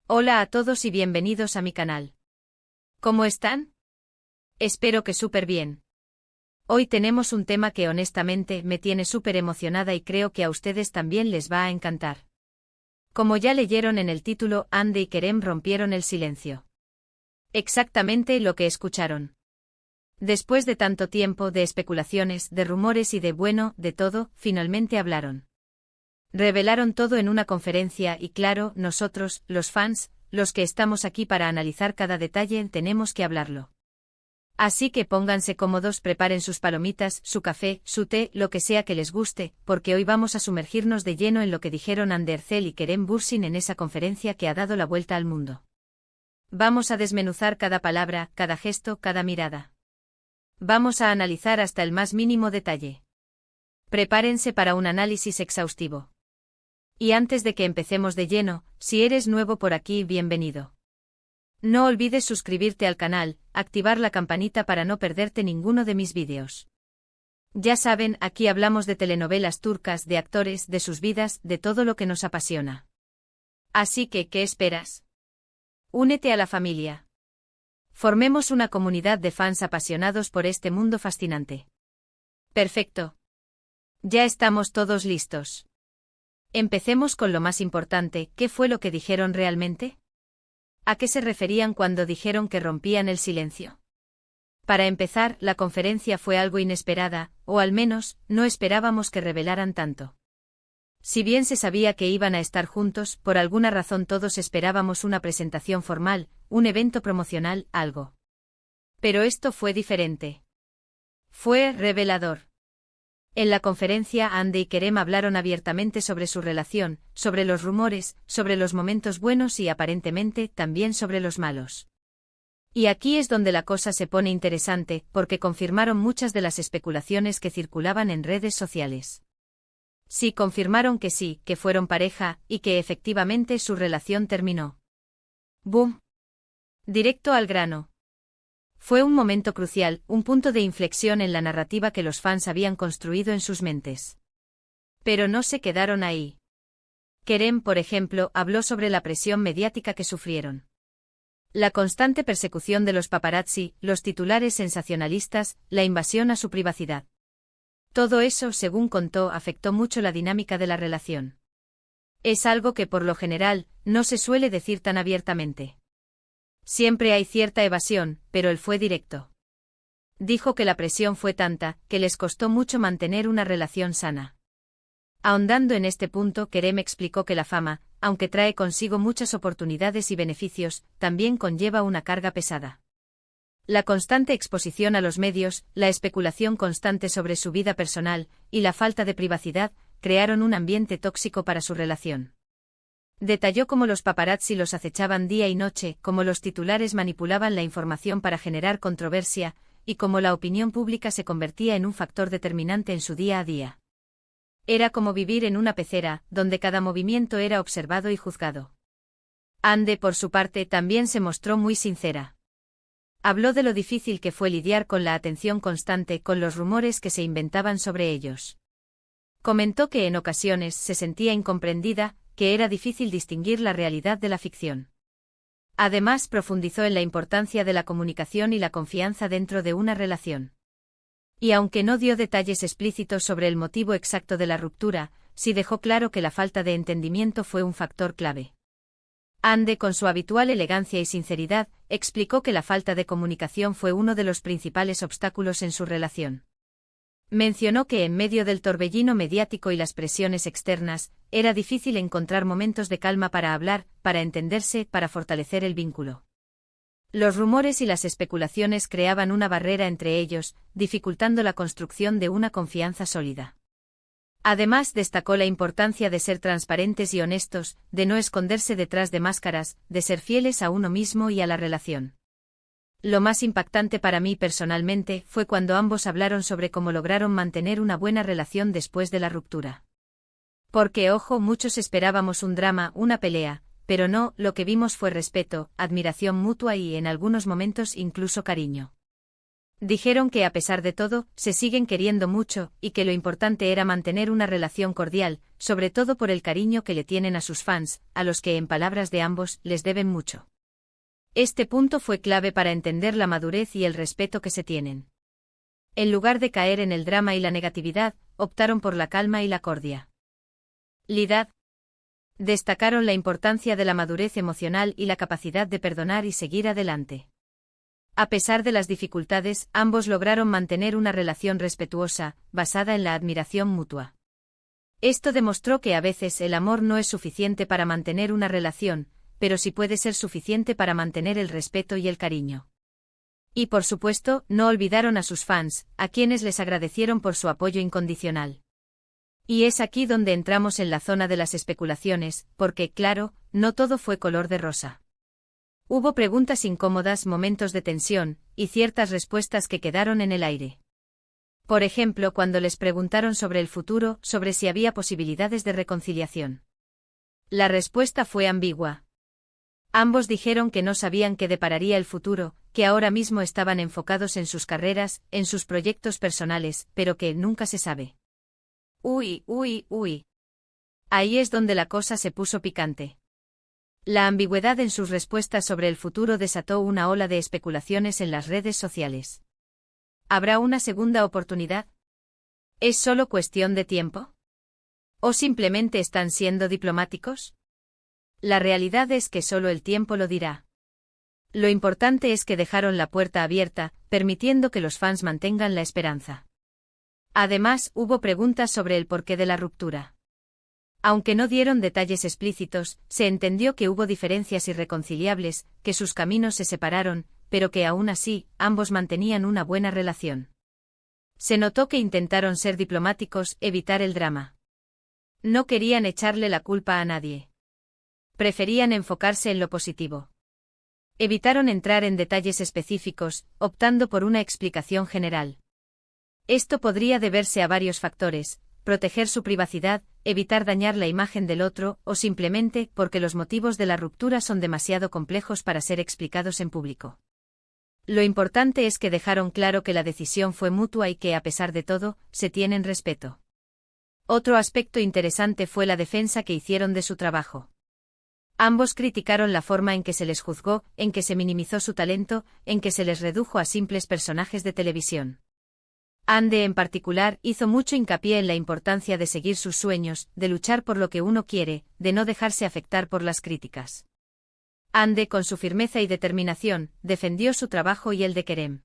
Hola a todos y bienvenidos a mi canal. ¿Cómo están? Espero que súper bien. Hoy tenemos un tema que honestamente me tiene súper emocionada y creo que a ustedes también les va a encantar. Como ya leyeron en el título, Hande y Kerem rompieron el silencio. Exactamente lo que escucharon. Después de tanto tiempo de especulaciones, de rumores y de todo, finalmente hablaron. Revelaron todo en una conferencia y claro, nosotros, los fans, los que estamos aquí para analizar cada detalle, tenemos que hablarlo. Así que pónganse cómodos, preparen sus palomitas, su café, su té, lo que sea que les guste, porque hoy vamos a sumergirnos de lleno en lo que dijeron Hande Erçel y Kerem Bürsin en esa conferencia que ha dado la vuelta al mundo. Vamos a desmenuzar cada palabra, cada gesto, cada mirada. Vamos a analizar hasta el más mínimo detalle. Prepárense para un análisis exhaustivo. Y antes de que empecemos de lleno, si eres nuevo por aquí, bienvenido. No olvides suscribirte al canal, activar la campanita para no perderte ninguno de mis vídeos. Ya saben, aquí hablamos de telenovelas turcas, de actores, de sus vidas, de todo lo que nos apasiona. Así que, ¿qué esperas? Únete a la familia. Formemos una comunidad de fans apasionados por este mundo fascinante. Perfecto. Ya estamos todos listos. Empecemos con lo más importante, ¿qué fue lo que dijeron realmente? ¿A qué se referían cuando dijeron que rompían el silencio? Para empezar, la conferencia fue algo inesperada, o al menos, no esperábamos que revelaran tanto. Si bien se sabía que iban a estar juntos, por alguna razón todos esperábamos una presentación formal, un evento promocional, algo. Pero esto fue diferente. Fue revelador. En la conferencia, Hande y Kerem hablaron abiertamente sobre su relación, sobre los rumores, sobre los momentos buenos y aparentemente también sobre los malos. Y aquí es donde la cosa se pone interesante, porque confirmaron muchas de las especulaciones que circulaban en redes sociales. Sí, confirmaron que sí, que fueron pareja, y que efectivamente su relación terminó. ¡Boom! Directo al grano. Fue un momento crucial, un punto de inflexión en la narrativa que los fans habían construido en sus mentes. Pero no se quedaron ahí. Kerem, por ejemplo, habló sobre la presión mediática que sufrieron. La constante persecución de los paparazzi, los titulares sensacionalistas, la invasión a su privacidad. Todo eso, según contó, afectó mucho la dinámica de la relación. Es algo que por lo general, no se suele decir tan abiertamente. Siempre hay cierta evasión, pero él fue directo. Dijo que la presión fue tanta, que les costó mucho mantener una relación sana. Ahondando en este punto, Kerem explicó que la fama, aunque trae consigo muchas oportunidades y beneficios, también conlleva una carga pesada. La constante exposición a los medios, la especulación constante sobre su vida personal, y la falta de privacidad, crearon un ambiente tóxico para su relación. Detalló cómo los paparazzi los acechaban día y noche, cómo los titulares manipulaban la información para generar controversia, y cómo la opinión pública se convertía en un factor determinante en su día a día. Era como vivir en una pecera, donde cada movimiento era observado y juzgado. Hande, por su parte, también se mostró muy sincera. Habló de lo difícil que fue lidiar con la atención constante, con los rumores que se inventaban sobre ellos. Comentó que en ocasiones se sentía incomprendida, que era difícil distinguir la realidad de la ficción. Además, profundizó en la importancia de la comunicación y la confianza dentro de una relación. Y aunque no dio detalles explícitos sobre el motivo exacto de la ruptura, sí dejó claro que la falta de entendimiento fue un factor clave. Hande, con su habitual elegancia y sinceridad, explicó que la falta de comunicación fue uno de los principales obstáculos en su relación. Mencionó que en medio del torbellino mediático y las presiones externas, era difícil encontrar momentos de calma para hablar, para entenderse, para fortalecer el vínculo. Los rumores y las especulaciones creaban una barrera entre ellos, dificultando la construcción de una confianza sólida. Además, destacó la importancia de ser transparentes y honestos, de no esconderse detrás de máscaras, de ser fieles a uno mismo y a la relación. Lo más impactante para mí personalmente fue cuando ambos hablaron sobre cómo lograron mantener una buena relación después de la ruptura. Porque, ojo, muchos esperábamos un drama, una pelea, pero no, lo que vimos fue respeto, admiración mutua y, en algunos momentos, incluso cariño. Dijeron que a pesar de todo, se siguen queriendo mucho, y que lo importante era mantener una relación cordial, sobre todo por el cariño que le tienen a sus fans, a los que en palabras de ambos, les deben mucho. Este punto fue clave para entender la madurez y el respeto que se tienen. En lugar de caer en el drama y la negatividad, optaron por la calma y la cordialidad. Destacaron la importancia de la madurez emocional y la capacidad de perdonar y seguir adelante. A pesar de las dificultades, ambos lograron mantener una relación respetuosa, basada en la admiración mutua. Esto demostró que a veces el amor no es suficiente para mantener una relación, pero sí puede ser suficiente para mantener el respeto y el cariño. Y por supuesto, no olvidaron a sus fans, a quienes les agradecieron por su apoyo incondicional. Y es aquí donde entramos en la zona de las especulaciones, porque, claro, no todo fue color de rosa. Hubo preguntas incómodas, momentos de tensión, y ciertas respuestas que quedaron en el aire. Por ejemplo, cuando les preguntaron sobre el futuro, sobre si había posibilidades de reconciliación. La respuesta fue ambigua. Ambos dijeron que no sabían qué depararía el futuro, que ahora mismo estaban enfocados en sus carreras, en sus proyectos personales, pero que nunca se sabe. Uy. Ahí es donde la cosa se puso picante. La ambigüedad en sus respuestas sobre el futuro desató una ola de especulaciones en las redes sociales. ¿Habrá una segunda oportunidad? ¿Es solo cuestión de tiempo? ¿O simplemente están siendo diplomáticos? La realidad es que solo el tiempo lo dirá. Lo importante es que dejaron la puerta abierta, permitiendo que los fans mantengan la esperanza. Además, hubo preguntas sobre el porqué de la ruptura. Aunque no dieron detalles explícitos, se entendió que hubo diferencias irreconciliables, que sus caminos se separaron, pero que aún así, ambos mantenían una buena relación. Se notó que intentaron ser diplomáticos, evitar el drama. No querían echarle la culpa a nadie. Preferían enfocarse en lo positivo. Evitaron entrar en detalles específicos, optando por una explicación general. Esto podría deberse a varios factores: proteger su privacidad, evitar dañar la imagen del otro, o simplemente porque los motivos de la ruptura son demasiado complejos para ser explicados en público. Lo importante es que dejaron claro que la decisión fue mutua y que, a pesar de todo, se tienen respeto. Otro aspecto interesante fue la defensa que hicieron de su trabajo. Ambos criticaron la forma en que se les juzgó, en que se minimizó su talento, en que se les redujo a simples personajes de televisión. Ande, en particular, hizo mucho hincapié en la importancia de seguir sus sueños, de luchar por lo que uno quiere, de no dejarse afectar por las críticas. Ande, con su firmeza y determinación, defendió su trabajo y el de Kerem.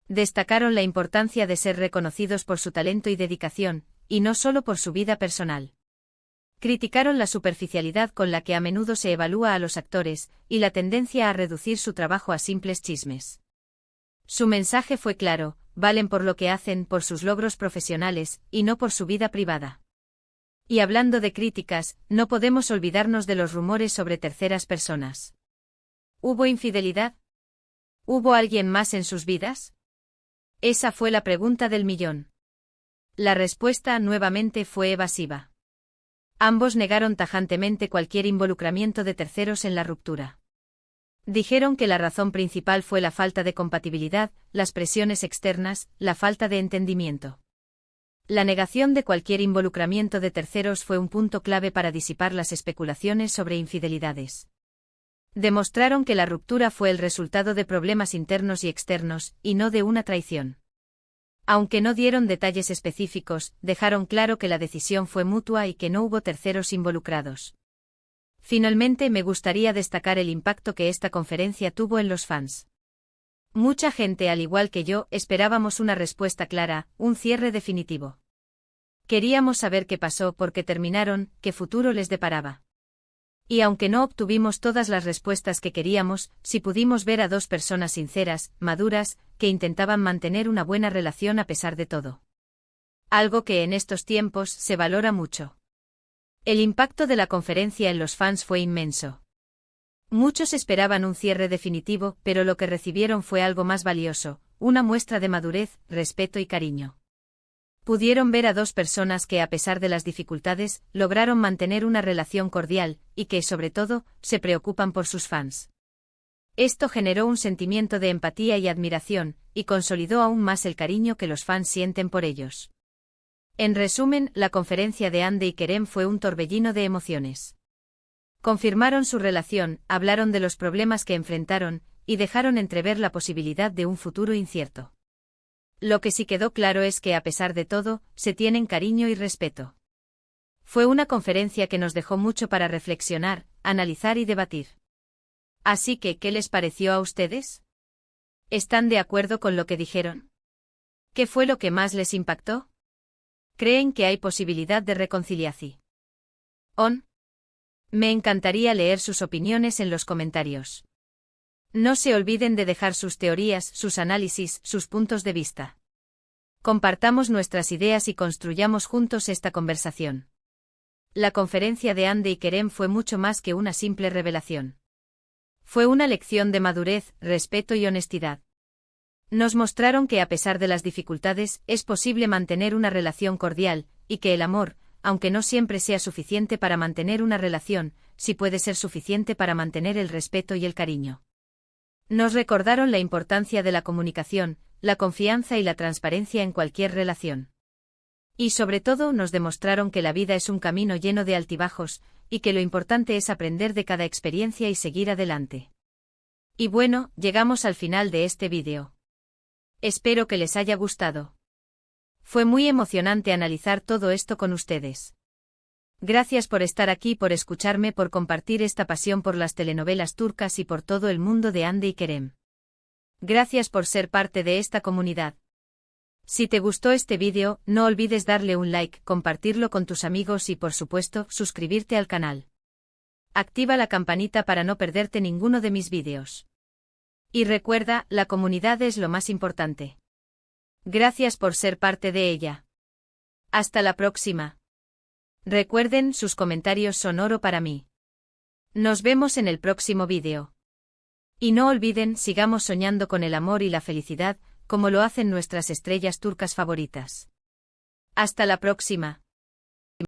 Destacaron la importancia de ser reconocidos por su talento y dedicación, y no solo por su vida personal. Criticaron la superficialidad con la que a menudo se evalúa a los actores, y la tendencia a reducir su trabajo a simples chismes. Su mensaje fue claro: valen por lo que hacen, por sus logros profesionales, y no por su vida privada. Y hablando de críticas, no podemos olvidarnos de los rumores sobre terceras personas. ¿Hubo infidelidad? ¿Hubo alguien más en sus vidas? Esa fue la pregunta del millón. La respuesta nuevamente fue evasiva. Ambos negaron tajantemente cualquier involucramiento de terceros en la ruptura. Dijeron que la razón principal fue la falta de compatibilidad, las presiones externas, la falta de entendimiento. La negación de cualquier involucramiento de terceros fue un punto clave para disipar las especulaciones sobre infidelidades. Demostraron que la ruptura fue el resultado de problemas internos y externos, y no de una traición. Aunque no dieron detalles específicos, dejaron claro que la decisión fue mutua y que no hubo terceros involucrados. Finalmente, me gustaría destacar el impacto que esta conferencia tuvo en los fans. Mucha gente, al igual que yo, esperábamos una respuesta clara, un cierre definitivo. Queríamos saber qué pasó, por qué terminaron, qué futuro les deparaba. Y aunque no obtuvimos todas las respuestas que queríamos, sí pudimos ver a dos personas sinceras, maduras, que intentaban mantener una buena relación a pesar de todo. Algo que en estos tiempos se valora mucho. El impacto de la conferencia en los fans fue inmenso. Muchos esperaban un cierre definitivo, pero lo que recibieron fue algo más valioso, una muestra de madurez, respeto y cariño. Pudieron ver a dos personas que, a pesar de las dificultades, lograron mantener una relación cordial, y que, sobre todo, se preocupan por sus fans. Esto generó un sentimiento de empatía y admiración, y consolidó aún más el cariño que los fans sienten por ellos. En resumen, la conferencia de Hande y Kerem fue un torbellino de emociones. Confirmaron su relación, hablaron de los problemas que enfrentaron, y dejaron entrever la posibilidad de un futuro incierto. Lo que sí quedó claro es que a pesar de todo, se tienen cariño y respeto. Fue una conferencia que nos dejó mucho para reflexionar, analizar y debatir. Así que, ¿qué les pareció a ustedes? ¿Están de acuerdo con lo que dijeron? ¿Qué fue lo que más les impactó? ¿Creen que hay posibilidad de reconciliación? Me encantaría leer sus opiniones en los comentarios. No se olviden de dejar sus teorías, sus análisis, sus puntos de vista. Compartamos nuestras ideas y construyamos juntos esta conversación. La conferencia de Hande y Kerem fue mucho más que una simple revelación. Fue una lección de madurez, respeto y honestidad. Nos mostraron que a pesar de las dificultades, es posible mantener una relación cordial, y que el amor, aunque no siempre sea suficiente para mantener una relación, sí puede ser suficiente para mantener el respeto y el cariño. Nos recordaron la importancia de la comunicación, la confianza y la transparencia en cualquier relación. Y sobre todo nos demostraron que la vida es un camino lleno de altibajos, y que lo importante es aprender de cada experiencia y seguir adelante. Y bueno, llegamos al final de este vídeo. Espero que les haya gustado. Fue muy emocionante analizar todo esto con ustedes. Gracias por estar aquí, por escucharme, por compartir esta pasión por las telenovelas turcas y por todo el mundo de Hande y Kerem. Gracias por ser parte de esta comunidad. Si te gustó este vídeo, no olvides darle un like, compartirlo con tus amigos y por supuesto, suscribirte al canal. Activa la campanita para no perderte ninguno de mis vídeos. Y recuerda, la comunidad es lo más importante. Gracias por ser parte de ella. Hasta la próxima. Recuerden, sus comentarios son oro para mí. Nos vemos en el próximo vídeo. Y no olviden, sigamos soñando con el amor y la felicidad, como lo hacen nuestras estrellas turcas favoritas. Hasta la próxima.